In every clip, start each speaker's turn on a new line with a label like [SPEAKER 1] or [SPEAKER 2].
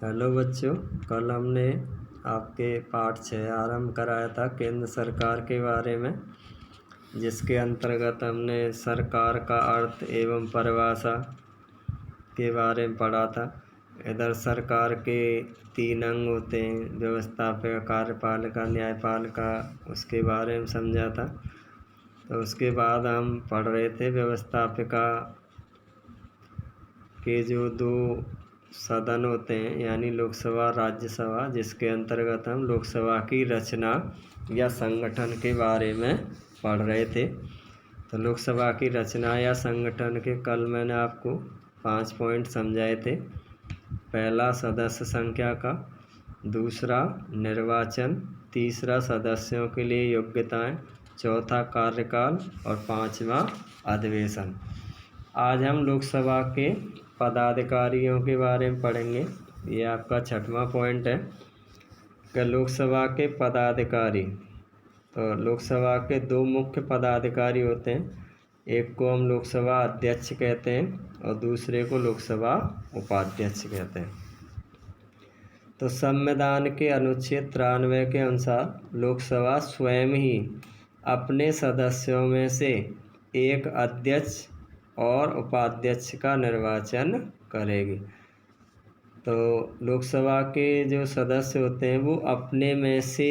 [SPEAKER 1] Hello बच्चों, कल हमने आपके पाठ 6 आरंभ कराया था केंद्र सरकार के बारे में, जिसके अंतर्गत हमने सरकार का अर्थ एवं परिभाषा के बारे में पढ़ा था। इधर सरकार के 3 अंग होते हैं, व्यवस्थापिका, कार्यपालिका, न्यायपालिका, उसके बारे में समझा था। तो उसके बाद हम पढ़ रहे थे व्यवस्थापिका के जो 2 सदन होते हैं, यानी लोकसभा, राज्यसभा, जिसके अंतर्गत हम लोकसभा की रचना या संगठन के बारे में पढ़ रहे थे। तो लोकसभा की रचना या संगठन के कल मैंने आपको 5 पॉइंट समझाए थे। पहला, सदस्य संख्या का, दूसरा निर्वाचन, तीसरा सदस्यों के लिए योग्यताएं, चौथा कार्यकाल और 5वां अधिवेशन। आज हम लोकसभा के पदाधिकारियों के बारे में पढ़ेंगे। ये आपका 6वां पॉइंट है कि लोकसभा के पदाधिकारी। तो लोकसभा के 2 मुख्य पदाधिकारी होते हैं, एक को हम लोकसभा अध्यक्ष कहते हैं और दूसरे को लोकसभा उपाध्यक्ष कहते हैं। तो संविधान के अनुच्छेद 93 के अनुसार लोकसभा स्वयं ही अपने सदस्यों में से एक अध्यक्ष और उपाध्यक्ष का निर्वाचन करेगी। तो लोकसभा के जो सदस्य होते हैं वो अपने में से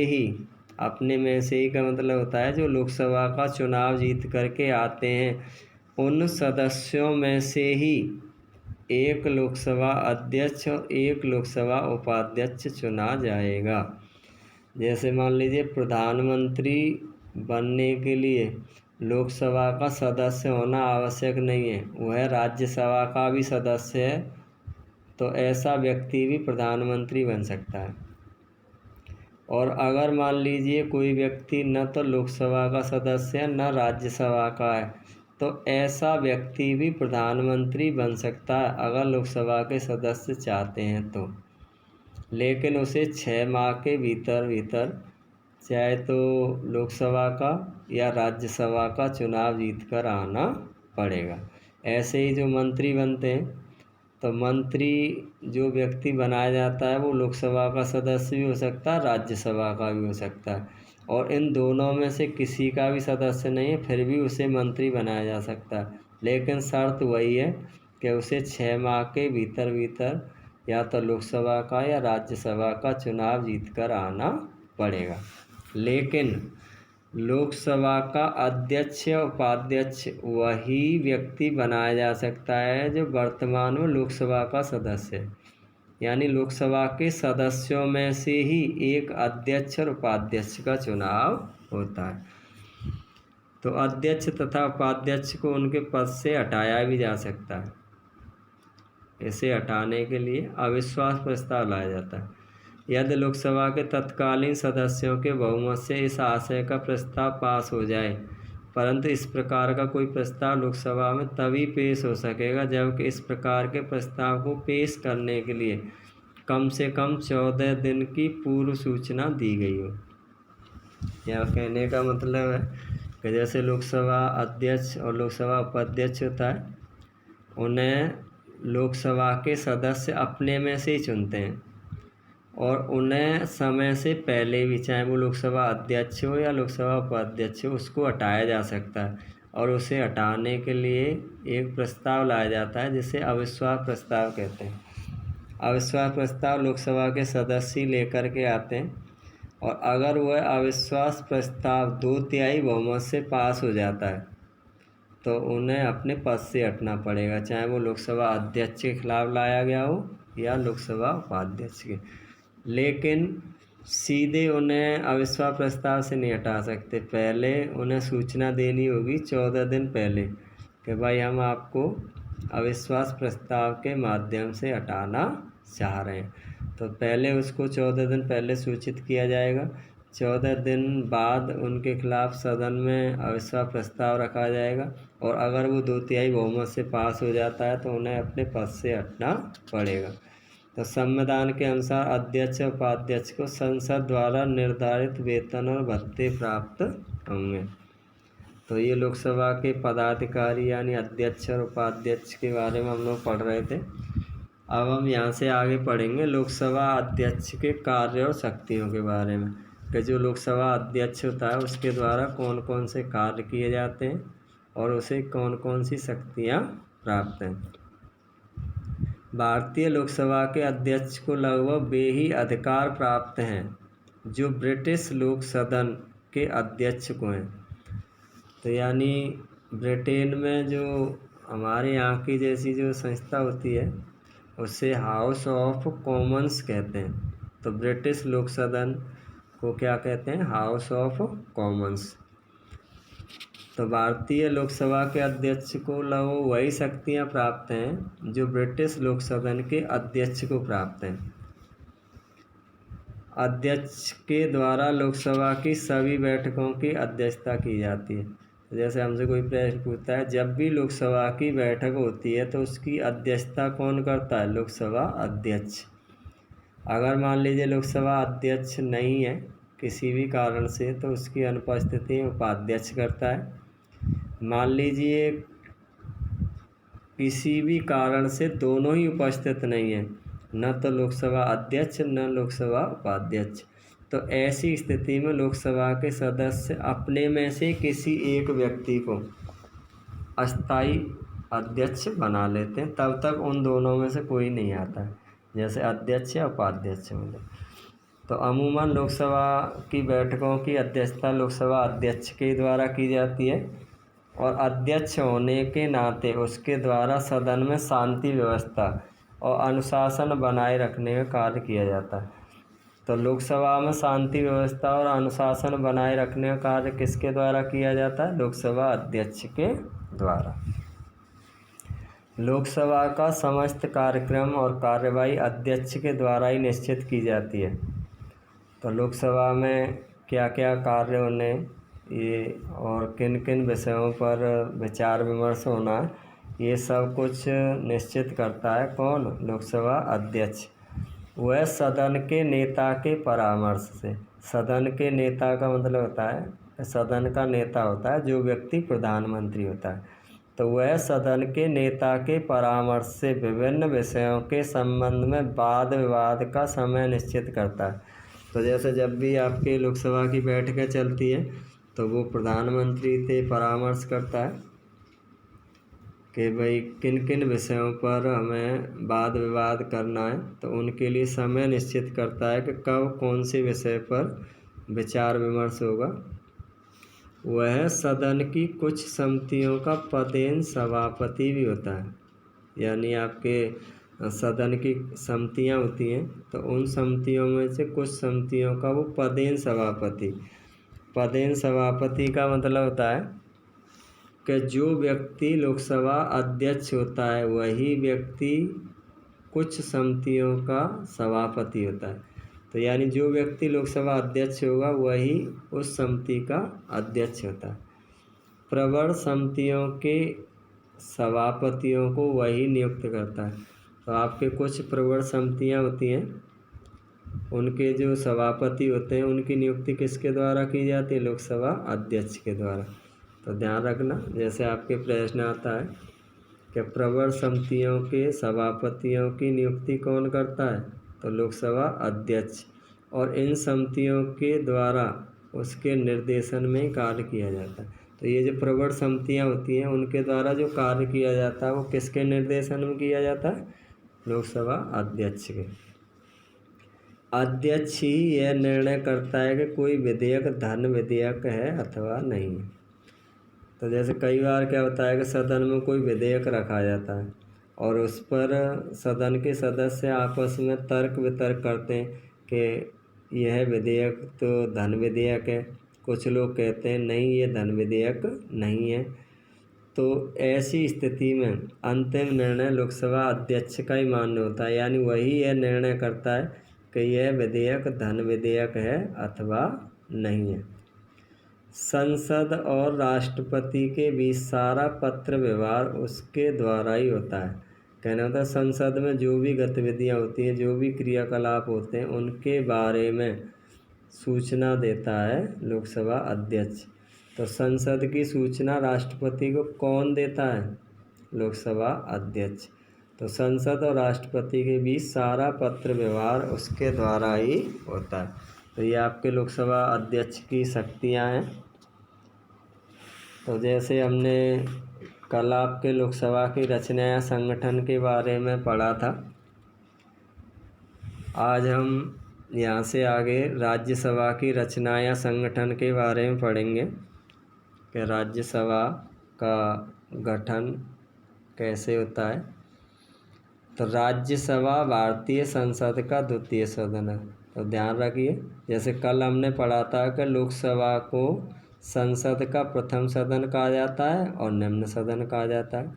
[SPEAKER 1] ही का मतलब होता है जो लोकसभा का चुनाव जीत करके आते हैं, उन सदस्यों में से ही एक लोकसभा अध्यक्ष और एक लोकसभा उपाध्यक्ष चुना जाएगा। जैसे मान लीजिए प्रधानमंत्री बनने के लिए लोकसभा का सदस्य होना आवश्यक नहीं है, वह राज्यसभा का भी सदस्य है, तो ऐसा व्यक्ति भी प्रधानमंत्री बन सकता है। और अगर मान लीजिए कोई व्यक्ति न तो लोकसभा का सदस्य है न राज्यसभा का है, तो ऐसा व्यक्ति भी प्रधानमंत्री बन सकता है अगर लोकसभा के सदस्य चाहते हैं तो। लेकिन उसे 6 माह के भीतर चाहे तो लोकसभा का या राज्यसभा का चुनाव जीत कर आना पड़ेगा। ऐसे ही जो मंत्री बनते हैं, तो मंत्री जो व्यक्ति बनाया जाता है वो लोकसभा का सदस्य भी हो सकता है, राज्यसभा का भी हो सकता है, और इन दोनों में से किसी का भी सदस्य नहीं है, फिर भी उसे मंत्री बनाया जा सकता है। लेकिन शर्त वही है कि उसे 6 माह के भीतर या तो लोकसभा का या राज्यसभा का चुनाव जीत कर आना पड़ेगा। लेकिन लोकसभा का अध्यक्ष या उपाध्यक्ष वही व्यक्ति बनाया जा सकता है जो वर्तमान में लोकसभा का सदस्य है, यानी लोकसभा के सदस्यों में से ही एक अध्यक्ष और उपाध्यक्ष का चुनाव होता है। तो अध्यक्ष तथा उपाध्यक्ष को उनके पद से हटाया भी जा सकता है। इसे हटाने के लिए अविश्वास प्रस्ताव लाया जाता है। यदि लोकसभा के तत्कालीन सदस्यों के बहुमत से इस आशय का प्रस्ताव पास हो जाए, परंतु इस प्रकार का कोई प्रस्ताव लोकसभा में तभी पेश हो सकेगा जबकि इस प्रकार के प्रस्ताव को पेश करने के लिए कम से कम 14 दिन की पूर्व सूचना दी गई हो। यह कहने का मतलब है कि जैसे लोकसभा अध्यक्ष और लोकसभा उपाध्यक्ष होता है, उन्हें लोकसभा के सदस्य अपने में से ही चुनते हैं और उन्हें समय से पहले भी, चाहे वो लोकसभा अध्यक्ष हो या लोकसभा उपाध्यक्ष हो, उसको हटाया जा सकता है। और उसे हटाने के लिए एक प्रस्ताव लाया जाता है जिसे अविश्वास प्रस्ताव कहते हैं। अविश्वास प्रस्ताव लोकसभा के सदस्य लेकर के आते हैं और अगर वह अविश्वास प्रस्ताव 2/3 बहुमत से पास हो जाता है तो उन्हें अपने पद से हटना पड़ेगा, चाहे वो लोकसभा अध्यक्ष के खिलाफ लाया गया हो या लोकसभा उपाध्यक्ष के। लेकिन सीधे उन्हें अविश्वास प्रस्ताव से नहीं हटा सकते, पहले उन्हें सूचना देनी होगी 14 दिन पहले कि भाई हम आपको अविश्वास प्रस्ताव के माध्यम से हटाना चाह रहे हैं। तो पहले उसको 14 दिन पहले सूचित किया जाएगा। 14 दिन बाद उनके खिलाफ सदन में अविश्वास प्रस्ताव रखा जाएगा और अगर वो 2/3 बहुमत से पास हो जाता है तो उन्हें अपने पद से हटना पड़ेगा। तो संविधान के अनुसार अध्यक्ष और उपाध्यक्ष को संसद द्वारा निर्धारित वेतन और भत्ते प्राप्त होंगे। तो ये लोकसभा के पदाधिकारी यानी अध्यक्ष और उपाध्यक्ष के बारे में हम लोग पढ़ रहे थे। अब हम यहाँ से आगे पढ़ेंगे लोकसभा अध्यक्ष के कार्य और शक्तियों के बारे में, कि जो लोकसभा अध्यक्ष होता है उसके द्वारा कौन कौन से कार्य किए जाते हैं और उसे कौन कौन सी शक्तियाँ प्राप्त हैं। भारतीय लोकसभा के अध्यक्ष को लगभग वे ही अधिकार प्राप्त हैं जो ब्रिटिश लोक सदन के अध्यक्ष को हैं। तो यानी ब्रिटेन में जो हमारे यहाँ की जैसी जो संस्था होती है उसे हाउस ऑफ कॉमन्स कहते हैं, तो ब्रिटिश लोक सदन को क्या कहते हैं, हाउस ऑफ कॉमन्स। तो भारतीय लोकसभा के अध्यक्ष को लगभग वही शक्तियाँ प्राप्त हैं जो ब्रिटिश लोक सदन के अध्यक्ष को प्राप्त हैं। अध्यक्ष के द्वारा लोकसभा की सभी बैठकों की अध्यक्षता की जाती है। जैसे हमसे कोई प्रश्न पूछता है, जब भी लोकसभा की बैठक होती है तो उसकी अध्यक्षता कौन करता है, लोकसभा अध्यक्ष। अगर मान लीजिए लोकसभा अध्यक्ष नहीं है किसी भी कारण से तो उसकी अनुपस्थिति उपाध्यक्ष करता है। मान लीजिए किसी भी कारण से दोनों ही उपस्थित नहीं है, न तो लोकसभा अध्यक्ष न लोकसभा उपाध्यक्ष, तो ऐसी स्थिति में लोकसभा के सदस्य अपने में से किसी एक व्यक्ति को अस्थायी अध्यक्ष बना लेते हैं, तब तक उन दोनों में से कोई नहीं आता है, जैसे अध्यक्ष या उपाध्यक्ष होंगे। तो अमूमन लोकसभा की बैठकों की अध्यक्षता लोकसभा अध्यक्ष के द्वारा की जाती है और अध्यक्ष होने के नाते उसके द्वारा सदन में शांति व्यवस्था और अनुशासन बनाए रखने का कार्य किया जाता है। तो लोकसभा में शांति व्यवस्था और अनुशासन बनाए रखने का कार्य किसके द्वारा किया जाता है, लोकसभा अध्यक्ष के द्वारा। लोकसभा का समस्त कार्यक्रम और कार्यवाही अध्यक्ष के द्वारा ही निश्चित की जाती है। तो लोकसभा में क्या क्या कार्य होने ये और किन किन विषयों पर विचार विमर्श होना, ये सब कुछ निश्चित करता है कौन, लोकसभा अध्यक्ष। वह सदन के नेता के परामर्श से, सदन के नेता का मतलब होता है सदन का नेता होता है जो व्यक्ति प्रधानमंत्री होता है, तो वह सदन के नेता के परामर्श से विभिन्न विषयों के संबंध में वाद विवाद का समय निश्चित करता है। तो जैसे जब भी आपके लोकसभा की बैठकें चलती है तो वो प्रधानमंत्री से परामर्श करता है कि भाई किन किन विषयों पर हमें वाद विवाद करना है, तो उनके लिए समय निश्चित करता है कि कब कौन से विषय पर विचार विमर्श होगा। वह सदन की कुछ समितियों का पदेन सभापति भी होता है, यानी आपके सदन की समितियां होती हैं तो उन समितियों में से कुछ समितियों का वो पदेन सभापति का मतलब होता है कि जो व्यक्ति लोकसभा अध्यक्ष होता है वही व्यक्ति कुछ समितियों का सभापति होता है। तो यानी जो व्यक्ति लोकसभा अध्यक्ष होगा वही उस समिति का अध्यक्ष होता है। प्रवर समितियों के सभापतियों को वही नियुक्त करता है। तो आपके कुछ प्रवर समितियां होती हैं, उनके जो सभापति होते हैं उनकी नियुक्ति किसके द्वारा की जाती है, लोकसभा अध्यक्ष के द्वारा। तो ध्यान रखना, जैसे आपके प्रश्न आता है कि प्रवर समितियों के सभापतियों की नियुक्ति कौन करता है, तो लोकसभा अध्यक्ष, और इन समितियों के द्वारा उसके निर्देशन में कार्य किया जाता है। तो ये जो प्रवर समितियां होती हैं उनके द्वारा जो कार्य किया जाता है वो किसके निर्देशन में किया जाता है, लोकसभा अध्यक्ष के। अध्यक्ष ही यह निर्णय करता है कि कोई विधेयक धन विधेयक है अथवा नहीं है। तो जैसे कई बार क्या होता है कि सदन में कोई विधेयक रखा जाता है और उस पर सदन के सदस्य आपस में तर्क वितर्क करते हैं कि यह विधेयक तो धन विधेयक है, कुछ लोग कहते हैं नहीं ये धन विधेयक नहीं है। तो ऐसी स्थिति में अंतिम निर्णय लोकसभा अध्यक्ष का ही मान्य होता है, यानी वही यह निर्णय करता है कि यह विधेयक धन विधेयक है अथवा नहीं है। संसद और राष्ट्रपति के बीच सारा पत्र व्यवहार उसके द्वारा ही होता है। कहना होता है संसद में जो भी गतिविधियां होती हैं, जो भी क्रियाकलाप होते हैं, उनके बारे में सूचना देता है लोकसभा अध्यक्ष। तो संसद की सूचना राष्ट्रपति को कौन देता है, लोकसभा अध्यक्ष। तो संसद और राष्ट्रपति के बीच सारा पत्र व्यवहार उसके द्वारा ही होता है। तो ये आपके लोकसभा अध्यक्ष की शक्तियाँ हैं। तो जैसे हमने कल आपके लोकसभा की रचना या संगठन के बारे में पढ़ा था, आज हम यहाँ से आगे राज्यसभा की रचना या संगठन के बारे में पढ़ेंगे कि राज्यसभा का गठन कैसे होता है। तो राज्यसभा भारतीय संसद का द्वितीय सदन है। तो ध्यान रखिए, जैसे कल हमने पढ़ा था कि लोकसभा को संसद का प्रथम सदन कहा जाता है और निम्न सदन कहा जाता है,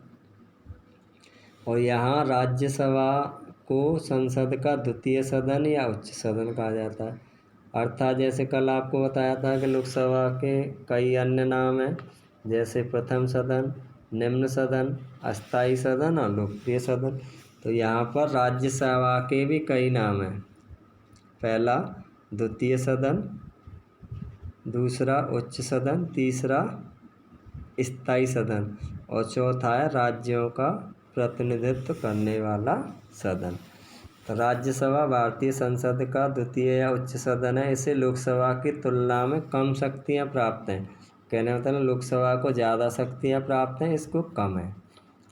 [SPEAKER 1] और यहाँ राज्यसभा को संसद का द्वितीय सदन या उच्च सदन कहा जाता है। अर्थात जैसे कल आपको बताया था कि लोकसभा के कई अन्य नाम हैं, जैसे प्रथम सदन, निम्न सदन, अस्थायी सदन और लोकप्रिय सदन। तो यहाँ पर राज्यसभा के भी कई नाम हैं। पहला द्वितीय सदन, दूसरा उच्च सदन, तीसरा स्थायी सदन और चौथा है राज्यों का प्रतिनिधित्व करने वाला सदन। तो राज्यसभा भारतीय संसद का द्वितीय या उच्च सदन है। इसे लोकसभा की तुलना में कम शक्तियाँ प्राप्त हैं। कहने का मतलब लोकसभा को ज़्यादा शक्तियाँ प्राप्त हैं, इसको कम है,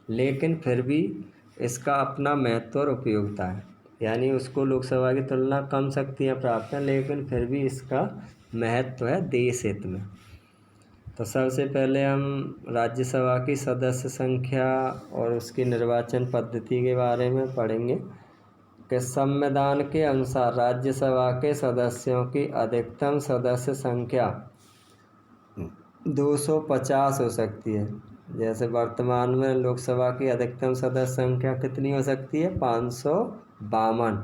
[SPEAKER 1] लेकिन फिर भी इसका अपना महत्व और उपयोगिता है। यानी उसको लोकसभा की तुलना कम शक्तियाँ प्राप्त हैं, लेकिन फिर भी इसका महत्व है देश हित में। तो सबसे पहले हम राज्यसभा की सदस्य संख्या और उसकी निर्वाचन पद्धति के बारे में पढ़ेंगे कि संविधान के अनुसार राज्यसभा के सदस्यों की अधिकतम सदस्य संख्या 250 हो सकती है। जैसे वर्तमान में लोकसभा की अधिकतम सदस्य संख्या कितनी हो सकती है? 552।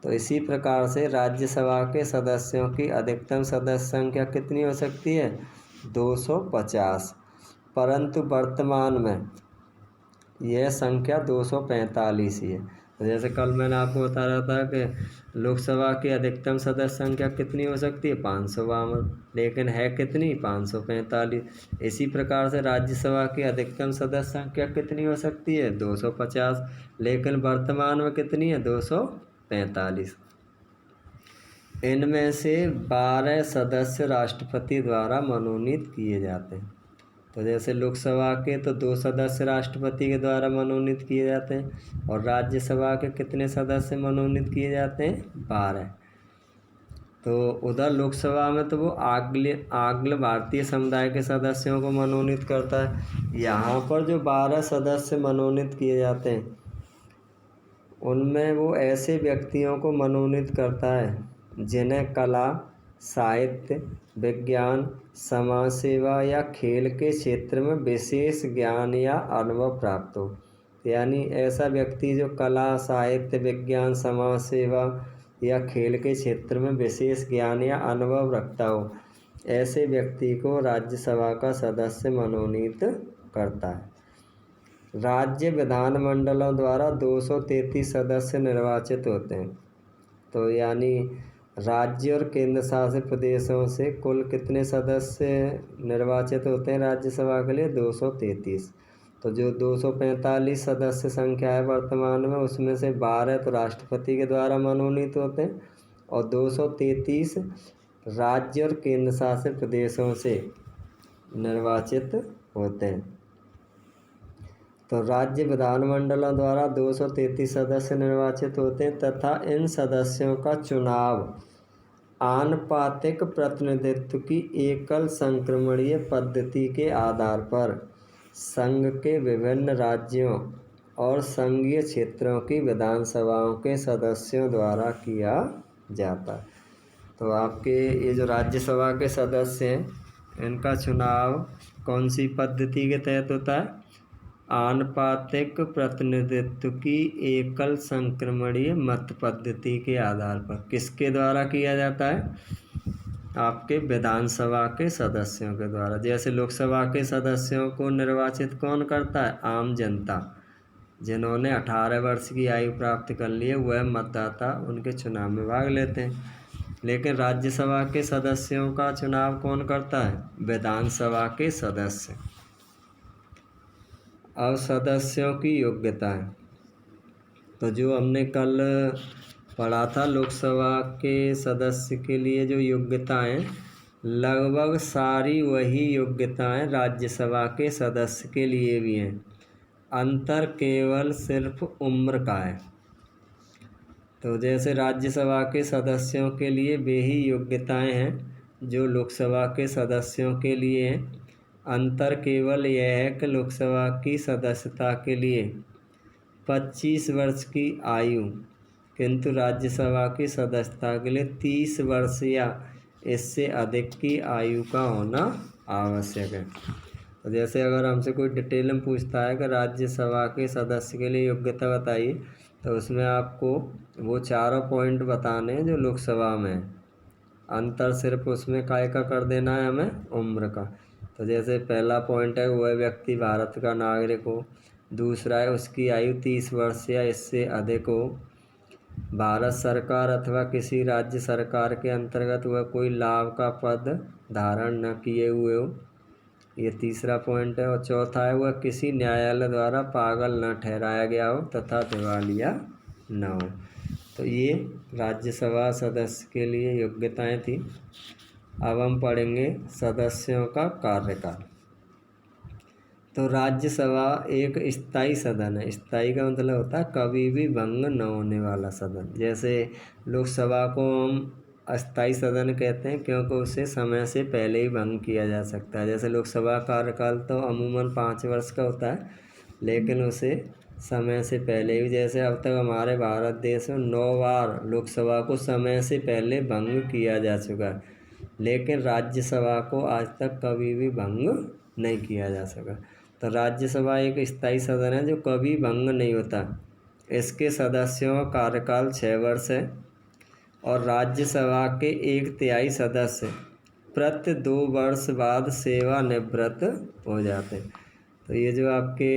[SPEAKER 1] तो इसी प्रकार से राज्यसभा के सदस्यों की अधिकतम सदस्य संख्या कितनी हो सकती है? 250। परंतु वर्तमान में यह संख्या 245 ही है। तो जैसे कल मैंने आपको बता रहा था कि लोकसभा की अधिकतम सदस्य संख्या कितनी हो सकती है? 552, लेकिन है कितनी? 545। इसी प्रकार से राज्यसभा की अधिकतम सदस्य संख्या कितनी हो सकती है? 250, लेकिन वर्तमान में कितनी है? 245। इनमें से 12 सदस्य राष्ट्रपति द्वारा मनोनीत किए जाते हैं। तो जैसे लोकसभा के तो 2 सदस्य राष्ट्रपति के द्वारा मनोनीत किए जाते हैं, और राज्यसभा के कितने सदस्य मनोनीत किए जाते हैं? 12। तो उधर लोकसभा में तो वो आंग्ल भारतीय समुदाय के सदस्यों को मनोनीत करता है। यहाँ पर जो 12 सदस्य मनोनीत किए जाते हैं, उनमें वो ऐसे व्यक्तियों को मनोनीत करता है जिन्हें कला, साहित्य, विज्ञान, समाज सेवा या खेल के क्षेत्र में विशेष ज्ञान या अनुभव प्राप्त हो। यानी ऐसा व्यक्ति जो कला, साहित्य, विज्ञान, समाज सेवा या खेल के क्षेत्र में विशेष ज्ञान या अनुभव रखता हो, ऐसे व्यक्ति को राज्यसभा का सदस्य मनोनीत करता है। राज्य विधानमंडलों द्वारा 233 सदस्य निर्वाचित होते हैं। तो यानी राज्य और केंद्र शासित प्रदेशों से कुल कितने सदस्य निर्वाचित होते हैं राज्यसभा के लिए? 233। तो जो 245 सदस्य संख्या है वर्तमान में, उसमें से 12 तो राष्ट्रपति के द्वारा मनोनीत होते हैं और 233 राज्य और केंद्र शासित प्रदेशों से निर्वाचित होते हैं। तो राज्य विधानमंडलों द्वारा 233 सदस्य निर्वाचित होते हैं तथा इन सदस्यों का चुनाव आनुपातिक प्रतिनिधित्व की एकल संक्रमणीय पद्धति के आधार पर संघ के विभिन्न राज्यों और संघीय क्षेत्रों की विधानसभाओं के सदस्यों द्वारा किया जाता है। तो आपके ये जो राज्यसभा के सदस्य हैं, इनका चुनाव कौन सी पद्धति के तहत होता है? आनुपातिक प्रतिनिधित्व की एकल संक्रमणीय मत पद्धति के आधार पर। किसके द्वारा किया जाता है? आपके विधानसभा के सदस्यों के द्वारा। जैसे लोकसभा के सदस्यों को निर्वाचित कौन करता है? आम जनता, जिन्होंने 18 वर्ष की आयु प्राप्त कर ली है, वह मतदाता उनके चुनाव में भाग लेते हैं। लेकिन राज्यसभा के सदस्यों का चुनाव कौन करता है? विधानसभा के सदस्य। अब सदस्यों की योग्यता है। तो जो हमने कल पढ़ा था लोकसभा के सदस्य के लिए जो योग्यताएं, लगभग सारी वही योग्यताएं राज्यसभा के सदस्य के लिए भी हैं। अंतर केवल सिर्फ उम्र का है। तो जैसे राज्यसभा के सदस्यों के लिए वे ही योग्यताएं हैं जो लोकसभा के सदस्यों के लिए हैं। अंतर केवल यह है कि लोकसभा की सदस्यता के लिए 25 वर्ष की आयु, किंतु राज्यसभा की सदस्यता के लिए 30 वर्ष या इससे अधिक की आयु का होना आवश्यक है। तो जैसे अगर हमसे कोई डिटेल में पूछता है कि राज्यसभा के सदस्य के लिए योग्यता बताइए, तो उसमें आपको वो चारों पॉइंट बताने हैं जो लोकसभा में है। अंतर सिर्फ उसमें काय का कर देना है हमें, उम्र का। तो जैसे पहला पॉइंट है वह व्यक्ति भारत का नागरिक हो। दूसरा है उसकी आयु 30 वर्ष या इससे अधिक हो। भारत सरकार अथवा किसी राज्य सरकार के अंतर्गत वह कोई लाभ का पद धारण न किए हुए हो। ये तीसरा पॉइंट है। और चौथा है वह किसी न्यायालय द्वारा पागल न ठहराया गया हो तथा दिवालिया न हो। तो ये राज्यसभा सदस्य के लिए योग्यताएं थी। अब हम पढ़ेंगे सदस्यों का कार्यकाल। तो राज्यसभा एक स्थायी सदन है। स्थायी का मतलब होता है कभी भी भंग न होने वाला सदन। जैसे लोकसभा को हम अस्थायी सदन कहते हैं क्योंकि उसे समय से पहले ही भंग किया जा सकता है। जैसे लोकसभा कार्यकाल तो अमूमन 5 वर्ष का होता है, लेकिन उसे समय से पहले भी, जैसे अब तक हमारे भारत देश में 9 बार लोकसभा को समय से पहले भंग किया जा चुका है, लेकिन राज्यसभा को आज तक कभी भी भंग नहीं किया जा सका। तो राज्यसभा एक स्थायी सदन है जो कभी भंग नहीं होता। इसके सदस्यों का कार्यकाल 6 वर्ष है और राज्यसभा के 1/3 सदस्य प्रति 2 वर्ष बाद सेवानिवृत्त हो जाते हैं। तो ये जो आपके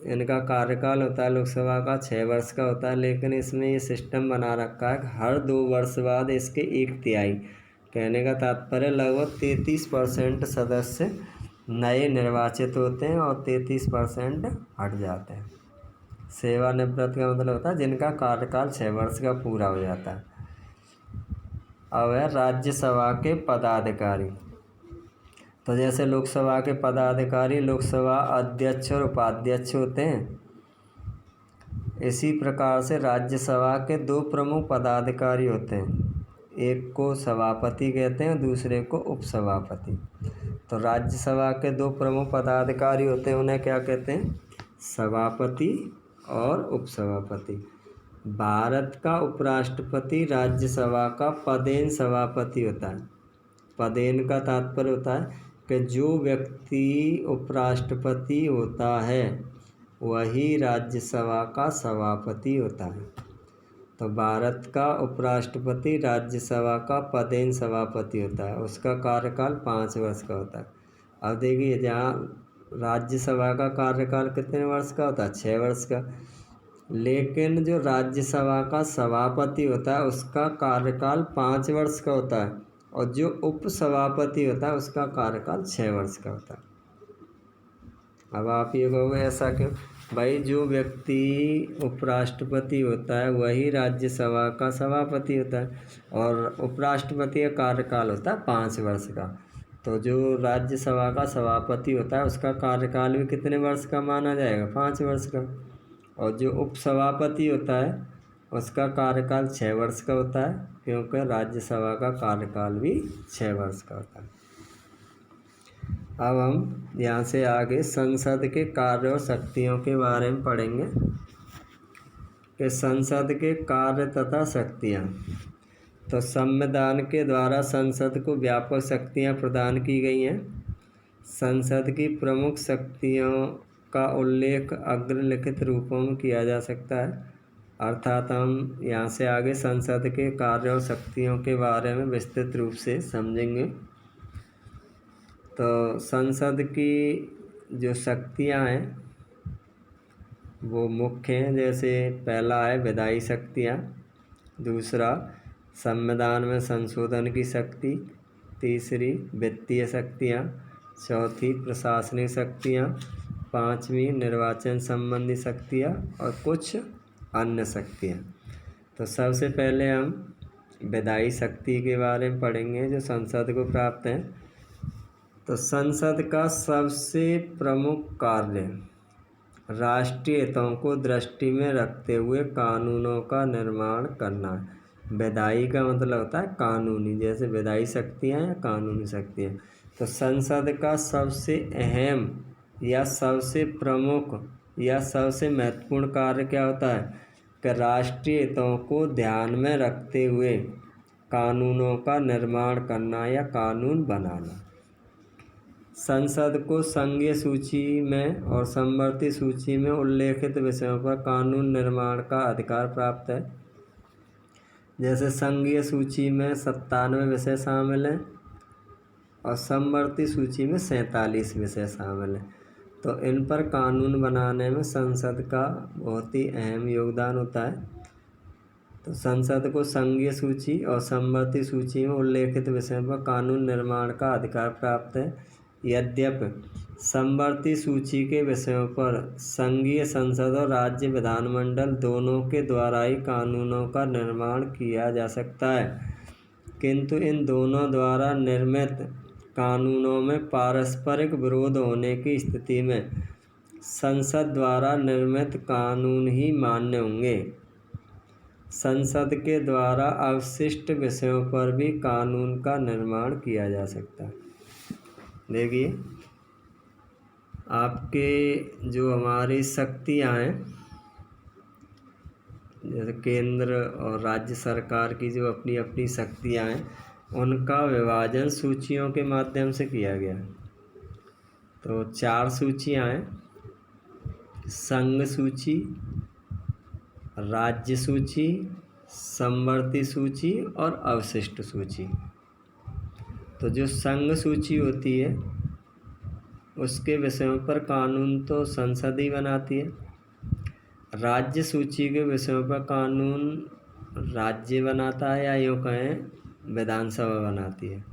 [SPEAKER 1] इनका कार्यकाल होता है लोकसभा का 6 वर्ष का होता है, लेकिन इसमें ये सिस्टम बना रखा है कि हर 2 वर्ष बाद इसके 1/3, कहने का तात्पर्य लगभग 33% सदस्य नए निर्वाचित होते हैं और 33% हट जाते हैं। सेवानिवृत्त का मतलब होता है जिनका कार्यकाल 6 वर्ष का पूरा हो जाता है। अब है राज्यसभा के पदाधिकारी। तो जैसे लोकसभा के पदाधिकारी लोकसभा अध्यक्ष और उपाध्यक्ष होते हैं, इसी प्रकार से राज्यसभा के 2 प्रमुख पदाधिकारी होते हैं। एक को सभापति कहते हैं, दूसरे को उपसभापति। तो राज्यसभा के 2 प्रमुख पदाधिकारी होते हैं, उन्हें क्या कहते हैं? सभापति और उपसभापति। भारत का उपराष्ट्रपति राज्यसभा का पदेन सभापति होता है। पदेन का तात्पर्य होता है कि जो व्यक्ति उपराष्ट्रपति होता है वही राज्यसभा का सभापति होता है। तो भारत का उपराष्ट्रपति राज्यसभा का पदेन सभापति होता है, उसका कार्यकाल 5 वर्ष का होता है। अब देखिए जहाँ राज्यसभा का कार्यकाल कितने वर्ष का होता है? 6 वर्ष का। लेकिन जो राज्यसभा का सभापति होता है उसका कार्यकाल 5 वर्ष का होता है और जो उपसभापति होता है उसका कार्यकाल 6 वर्ष का होता है। अब आप ये कहोगे ऐसा क्यों? भाई जो व्यक्ति उपराष्ट्रपति होता है वही राज्यसभा का सभापति होता है और उपराष्ट्रपति का कार्यकाल होता है 5 वर्ष का। तो जो राज्यसभा का सभापति होता है उसका कार्यकाल भी कितने वर्ष का माना जाएगा? 5 वर्ष का। और जो उपसभापति होता है उसका कार्यकाल 6 वर्ष का होता है, क्योंकि राज्यसभा का कार्यकाल भी 6 वर्ष का होता है। अब हम यहाँ से आगे संसद के कार्य और शक्तियों के बारे में पढ़ेंगे कि संसद के कार्य तथा शक्तियाँ। तो संविधान के द्वारा संसद को व्यापक शक्तियाँ प्रदान की गई हैं। संसद की प्रमुख शक्तियों का उल्लेख अग्रलिखित रूपों में किया जा सकता है। अर्थात हम यहाँ से आगे संसद के कार्य और शक्तियों के बारे में विस्तृत रूप से समझेंगे। तो संसद की जो शक्तियाँ हैं वो मुख्य हैं। जैसे पहला है विधायी शक्तियाँ, दूसरा संविधान में संशोधन की शक्ति, तीसरी वित्तीय शक्तियाँ, चौथी प्रशासनिक शक्तियाँ, 5वीं निर्वाचन संबंधी शक्तियाँ और कुछ अन्य शक्तियाँ। तो सबसे पहले हम विधायी शक्ति के बारे में पढ़ेंगे जो संसद को प्राप्त है। तो संसद का सबसे प्रमुख कार्य राष्ट्रीय हितों को दृष्टि में रखते हुए कानूनों का निर्माण करना है। विधायी का मतलब होता है कानूनी, जैसे विधायी शक्तियाँ या कानूनी शक्तियाँ। तो संसद का सबसे अहम या सबसे प्रमुख या सबसे महत्वपूर्ण कार्य क्या होता है कि राष्ट्रीय हितों को ध्यान में रखते हुए कानूनों का निर्माण करना या कानून बनाना। संसद को संघीय सूची में और समवर्ती सूची में उल्लेखित विषयों पर कानून निर्माण का अधिकार प्राप्त है। जैसे संघीय सूची में 97 विषय शामिल हैं और समवर्ती सूची में 47 विषय शामिल हैं। तो इन पर कानून बनाने में संसद का बहुत ही अहम योगदान होता है। तो संसद को संघीय सूची और समवर्ती सूची में उल्लेखित विषयों पर कानून निर्माण का अधिकार प्राप्त है। यद्यपि समवर्ती सूची के विषयों पर संघीय संसद और राज्य विधानमंडल दोनों के द्वारा ही कानूनों का निर्माण किया जा सकता है, किंतु इन दोनों द्वारा निर्मित कानूनों में पारस्परिक विरोध होने की स्थिति में संसद द्वारा निर्मित कानून ही मान्य होंगे। संसद के द्वारा अवशिष्ट विषयों पर भी कानून का निर्माण किया जा सकता है। देखिए, आपके जो हमारी शक्तियाँ हैं, जैसे केंद्र और राज्य सरकार की जो अपनी अपनी शक्तियाँ हैं, उनका विभाजन सूचियों के माध्यम से किया गया। तो 4 सूचियाँ हैं: संघ सूची, राज्य सूची, समवर्ती सूची और अवशिष्ट सूची। तो जो संघ सूची होती है उसके विषयों पर कानून तो संसद ही बनाती है। राज्य सूची के विषयों पर कानून राज्य बनाता है या यूँ कहें विधानसभा बनाती है।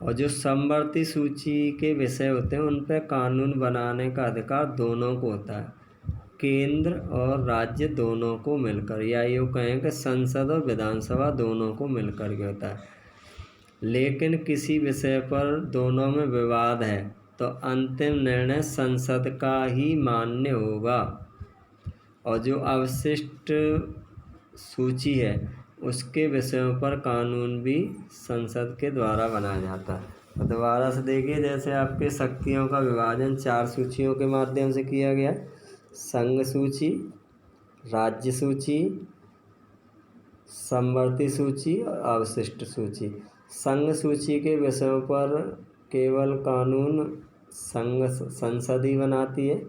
[SPEAKER 1] और जो समवर्ती सूची के विषय होते हैं उन पर कानून बनाने का अधिकार दोनों को होता है, केंद्र और राज्य दोनों को मिलकर, या यूँ कहें कि संसद और विधानसभा दोनों को मिलकर के होता है। लेकिन किसी विषय पर दोनों में विवाद है तो अंतिम निर्णय संसद का ही मान्य होगा। और जो अवशिष्ट सूची है उसके विषयों पर कानून भी संसद के द्वारा बनाया जाता है। तो दोबारा से देखिए, जैसे आपके शक्तियों का विभाजन 4 सूचियों के माध्यम से किया गया: संघ सूची, राज्य सूची, समवर्ती सूची और अवशिष्ट सूची। संघ सूची के विषयों पर केवल कानून संसद ही बनाती है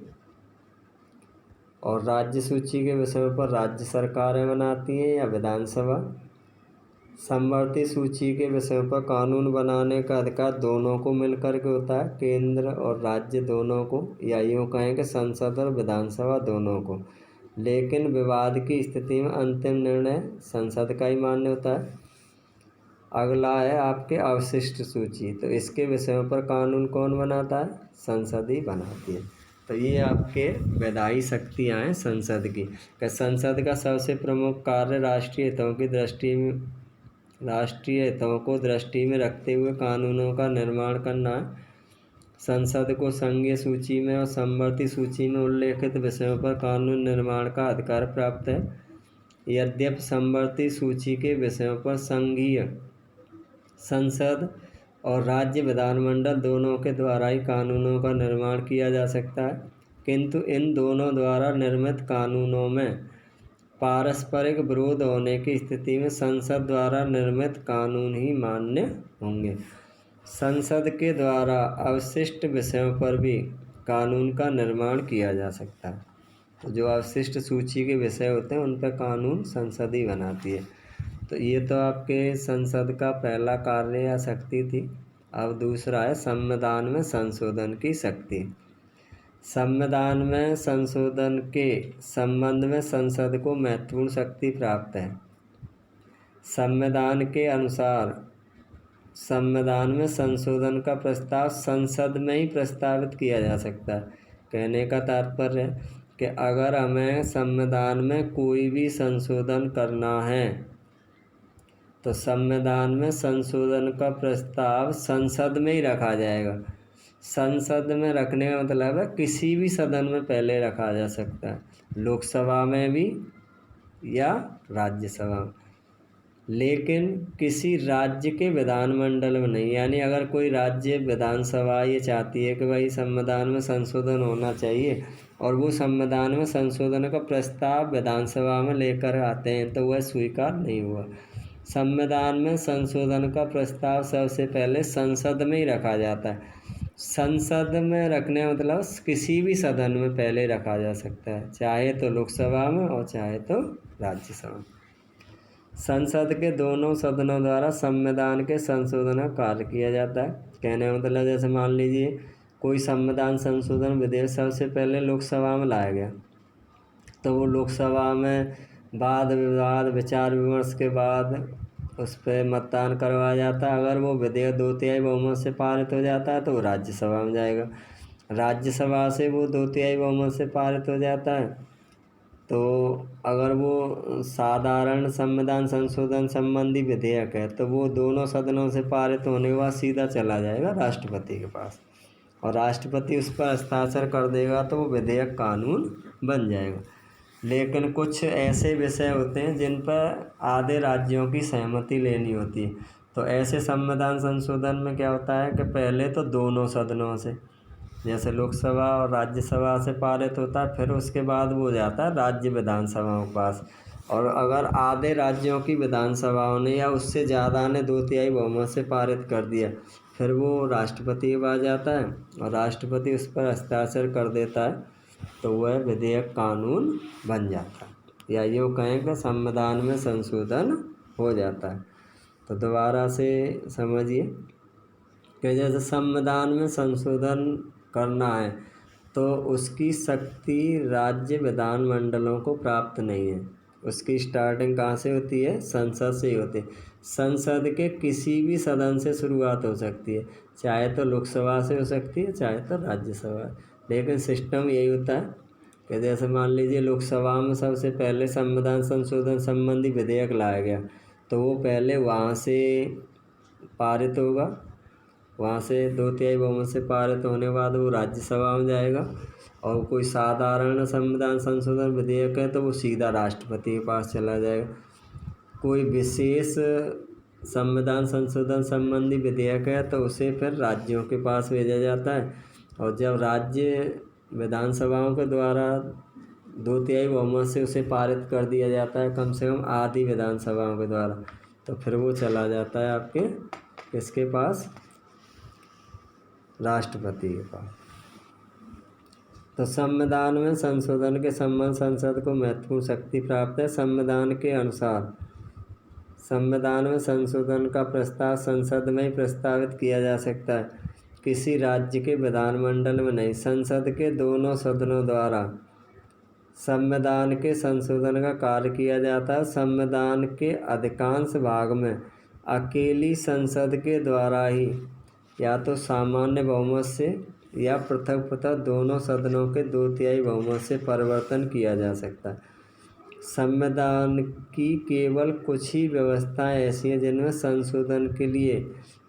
[SPEAKER 1] और राज्य सूची के विषयों पर राज्य सरकारें बनाती हैं या विधानसभा। समवर्ती सूची के विषयों पर कानून बनाने का अधिकार दोनों को मिलकर के होता है, केंद्र और राज्य दोनों को, या यूँ कहें कि संसद और विधानसभा दोनों को। लेकिन विवाद की स्थिति में अंतिम निर्णय संसद का ही मान्य होता है। अगला है आपके अवशिष्ट सूची। तो इसके विषयों पर कानून कौन बनाता है? संसद ही बनाती है। तो ये आपके विधायी शक्तियाँ हैं संसद की। संसद का सबसे प्रमुख कार्य राष्ट्रीय हितों को दृष्टि में रखते हुए कानूनों का निर्माण करना है। संसद को संघीय सूची में और समवर्ती सूची में उल्लेखित विषयों पर कानून निर्माण का अधिकार प्राप्त है। यद्यपि समवर्ती सूची के विषयों पर संघीय संसद और राज्य विधानमंडल दोनों के द्वारा ही कानूनों का निर्माण किया जा सकता है, किंतु इन दोनों द्वारा निर्मित कानूनों में पारस्परिक विरोध होने की स्थिति में संसद द्वारा निर्मित कानून ही मान्य होंगे। संसद के द्वारा अवशिष्ट विषयों पर भी कानून का निर्माण किया जा सकता है। तो जो अवशिष्ट सूची के विषय होते हैं उन पर कानून संसद ही बनाती है। तो ये तो आपके संसद का पहला कार्य या शक्ति थी। अब दूसरा है संविधान में संशोधन की शक्ति। संविधान में संशोधन के संबंध में संसद को महत्वपूर्ण शक्ति प्राप्त है। संविधान के अनुसार संविधान में संशोधन का प्रस्ताव संसद में ही प्रस्तावित किया जा सकता है। कहने का तात्पर्य है कि अगर हमें संविधान में कोई भी संशोधन करना है तो संविधान में संशोधन का प्रस्ताव संसद में ही रखा जाएगा। संसद में रखने का मतलब है किसी भी सदन में पहले रखा जा सकता है, लोकसभा में भी या राज्यसभा में, लेकिन किसी राज्य के विधानमंडल में नहीं। यानी अगर कोई राज्य विधानसभा ये चाहती है कि भाई संविधान में संशोधन होना चाहिए और वो संविधान में संशोधन का प्रस्ताव विधानसभा में लेकर आते हैं तो वह स्वीकार नहीं हुआ। संविधान में संशोधन का प्रस्ताव सबसे पहले संसद में ही रखा जाता है। संसद में रखने का मतलब किसी भी सदन में पहले रखा जा सकता है, चाहे तो लोकसभा में और चाहे तो राज्यसभा में। संसद के दोनों सदनों द्वारा संविधान के संशोधन का कार्य किया जाता है। कहने का मतलब जैसे मान लीजिए कोई संविधान संशोधन विधेयक सबसे पहले लोकसभा में लाया गया तो वो लोकसभा में वाद विवाद विचार विमर्श के बाद उस पर मतदान करवाया जाता है। अगर वो विधेयक 2/3 बहुमत से पारित हो जाता है तो वो राज्यसभा में जाएगा। राज्यसभा से वो 2/3 बहुमत से पारित हो जाता है तो अगर वो साधारण संविधान संशोधन संबंधी विधेयक है तो वो दोनों सदनों से पारित होने के बाद सीधा चला जाएगा राष्ट्रपति के पास और राष्ट्रपति उस पर हस्ताक्षर कर देगा तो वो विधेयक कानून बन जाएगा। लेकिन कुछ ऐसे विषय होते हैं जिन पर आधे राज्यों की सहमति लेनी होती है तो ऐसे संविधान संशोधन में क्या होता है कि पहले तो दोनों सदनों से, जैसे लोकसभा और राज्यसभा से पारित होता है, फिर उसके बाद वो जाता है राज्य विधानसभाओं के पास। और अगर आधे राज्यों की विधानसभाओं ने या उससे ज़्यादा ने 2/3 बहुमत से पारित कर दिया फिर वो राष्ट्रपति के पास जाता है और राष्ट्रपति उस पर हस्ताक्षर कर देता है तो वह विधेयक कानून बन जाता है या यूँ कहें कि संविधान में संशोधन हो जाता है। तो दोबारा से समझिए कि जैसे संविधान में संशोधन करना है तो उसकी शक्ति राज्य विधानमंडलों को प्राप्त नहीं है। उसकी स्टार्टिंग कहाँ से होती है? संसद से ही होती है। संसद के किसी भी सदन से शुरुआत हो सकती है, चाहे तो लोकसभा से हो सकती है चाहे तो राज्यसभा। लेकिन सिस्टम यही होता है कि जैसे मान लीजिए लोकसभा में सबसे पहले संविधान संशोधन संबंधी विधेयक लाया गया तो वो पहले वहाँ से पारित होगा, वहाँ से 2/3 बहुमत से पारित होने के बाद वो राज्यसभा में जाएगा और कोई साधारण संविधान संशोधन विधेयक है तो वो सीधा राष्ट्रपति के पास चला जाएगा। कोई विशेष संविधान संशोधन संबंधी विधेयक है तो उसे फिर राज्यों के पास भेजा जाता है और जब राज्य विधानसभाओं के द्वारा 2/3 बहुमत से उसे पारित कर दिया जाता है, कम से कम आधी विधानसभाओं के द्वारा, तो फिर वो चला जाता है आपके किसके पास? राष्ट्रपति के पास। तो संविधान में संशोधन के संबंध संसद को महत्वपूर्ण शक्ति प्राप्त है। संविधान के अनुसार संविधान में संशोधन का प्रस्ताव संसद में ही प्रस्तावित किया जा सकता है, किसी राज्य के विधानमंडल में नहीं। संसद के दोनों सदनों द्वारा संविधान के संशोधन का कार्य किया जाता है। संविधान के अधिकांश भाग में अकेली संसद के द्वारा ही या तो सामान्य बहुमत से या पृथक पृथक दोनों सदनों के 2/3 बहुमत से परिवर्तन किया जा सकता है। संविधान की केवल कुछ ही व्यवस्थाएं ऐसी हैं जिनमें संशोधन के लिए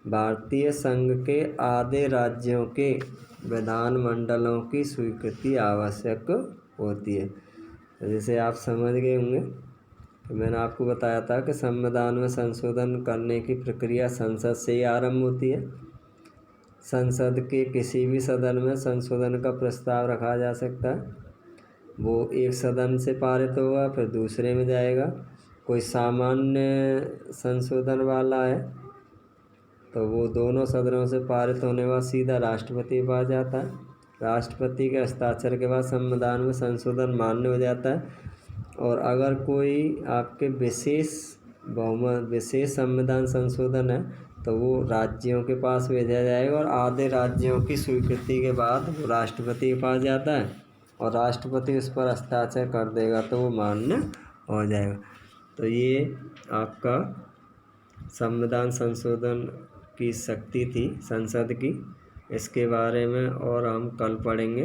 [SPEAKER 1] भारतीय संघ के आधे राज्यों के विधानमंडलों की स्वीकृति आवश्यक होती है। जैसे आप समझ गए होंगे कि मैंने आपको बताया था कि संविधान में संशोधन करने की प्रक्रिया संसद से ही आरंभ होती है। संसद के किसी भी सदन में संशोधन का प्रस्ताव रखा जा सकता है, वो एक सदन से पारित होगा फिर दूसरे में जाएगा। कोई सामान्य संशोधन वाला है तो वो दोनों सदनों से पारित होने के बाद सीधा राष्ट्रपति के पास जाता है। राष्ट्रपति के हस्ताक्षर के बाद संविधान में संशोधन मान्य हो जाता है। और अगर कोई आपके विशेष संविधान संशोधन है तो वो राज्यों के पास भेजा जाएगा और आधे राज्यों की स्वीकृति के बाद वो राष्ट्रपति के पास जाता है और राष्ट्रपति उस पर हस्ताक्षर कर देगा तो वो मान्य हो जाएगा। तो ये आपका संविधान संशोधन की शक्ति थी संसद की। इसके बारे में और हम कल पढ़ेंगे।